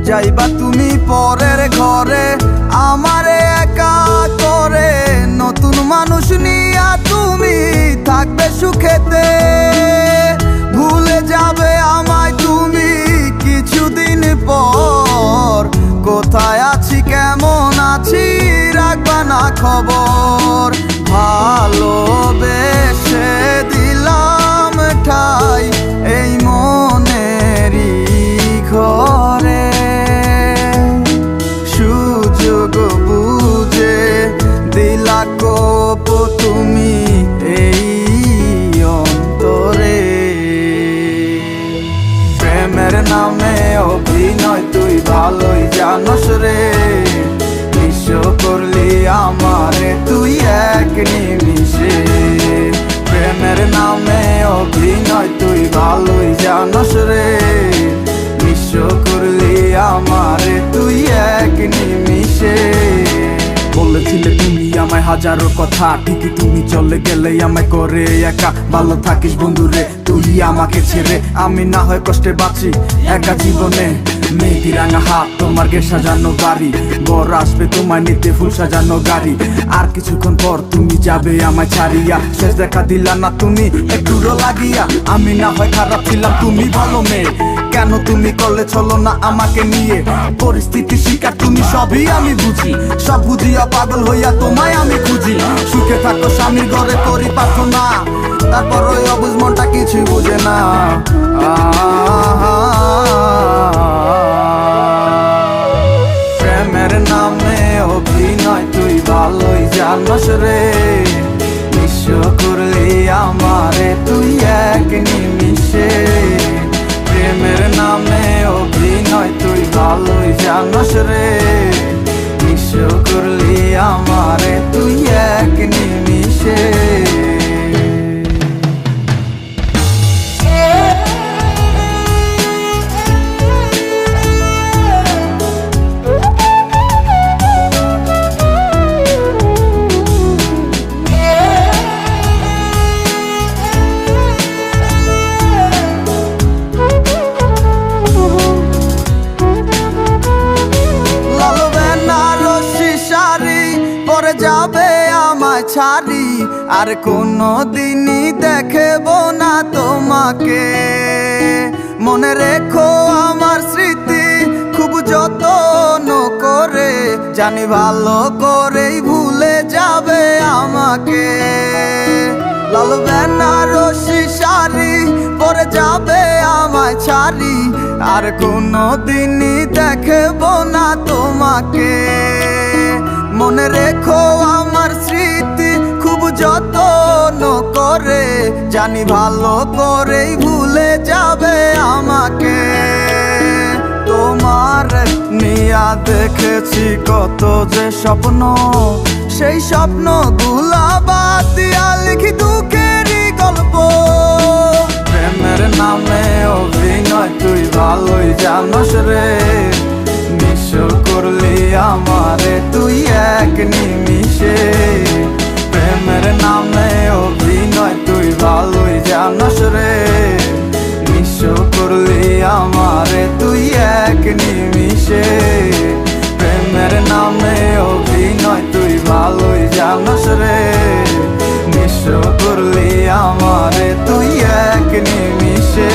যাইবা তুমি পরের ঘরে আমারে একা করে, নতুন মানুষ নিয়া তুমি থাকবে সুখেতে। ভুলে যাবে আমায় তুমি কিছুদিন পর, কোথায় আছি কেমন আছি রাখবা না খবর। ভালোবেসে দিলাম ঠাই এই মনেরই ঘরে, সুযোগ বুঝে দিলা কোপ তুমি এই অন্তরে। প্রেমের নামে অভিনয় তুই ভালোই জানোস রে, নিঃস্ব করলি আমারে তুই এক নিমিষে। প্রেমের নামে অভিনয় তুই ভালোই জানোস রে, নিঃস্ব করলি আমারে তুই এক নিমিষে। বলেছিলে তুমি আমায় হাজারো কথা, ঠিকই তুমি চলে গেলে আমায় করে একা। ভালো থাকিস বন্ধুরে তুই আমাকে ছেড়ে, আমি না হয় কষ্টে বাঁচি একা জীবনে। মেহেদি রাঙা হাত তোমার গে সাজানো বাড়ি, বর আসবে তোমায় নিতে ফুল সাজানো গাড়ি। আর কিছুক্ষণ পর তুমি যাবে আমায় ছাড়িয়া, শেষ দেখা দিলা না তুমি একটু লাগিয়া। আমি না হয় খারাপ ছিলাম তুমি ভালো মেয়ে, কেন তুমি করলে চলো না আমাকে নিয়ে। পরিস্থিতি শিকার তুমি সবই আমি বুঝি, সব বুঝিয়া পাগল হইয়া তোমায় আমি খুঁজি। সুখে থাকো স্বামীর ঘরে করি প্রার্থনা, তারপর ওই অবুঝ মনটা কিছুই বুঝে না। প্রেমের নামে অভিনয় তুই ভালোই জানোস রে, নিঃস্ব করলি আমারে তুই এক নিমিষে। প্রেমের নামে অভিনয় তুই ভালোই জানোস রে, নিঃস্ব করলি আমারে তুই এক নিমিষে। যাবে আমায় ছাড়ি আর কোনো দিনই দেখব না তোমাকে। মনে রেখো আমার স্মৃতি খুব যত্ন করে, জানি ভালো করেই ভুলে যাবে আমাকে। লাল বেনারসি শাড়ি পরে যাবে আমায় ছাড়ি আর কোনো দিনই দেখব না তোমাকে। মনে রেখো আমার স্মৃতি খুব যত্ন করে, জানি ভালো করেই ভুলে যাবে আমাকে। তোমার নিয়া দেখেছি কত যে স্বপ্ন, সেই স্বপ্ন গুলা বাদ দিয়া লিখি দুঃখেরই গল্প। প্রেমের নামে অভিনয় তুই ভালোই জানোস রে, নিঃস্ব করলি আমারে তুই এক নিমিষে। প্রেমের নামে অভিনয় তুই ভালোই জানোস রে, নিঃস্ব করলি আমারে তুই এক নিমিষে। প্রেমের নামে অভিনয় তুই ভালোই জানোস রে, নিঃস্ব করলি আমারে তুই এক নিমিষে।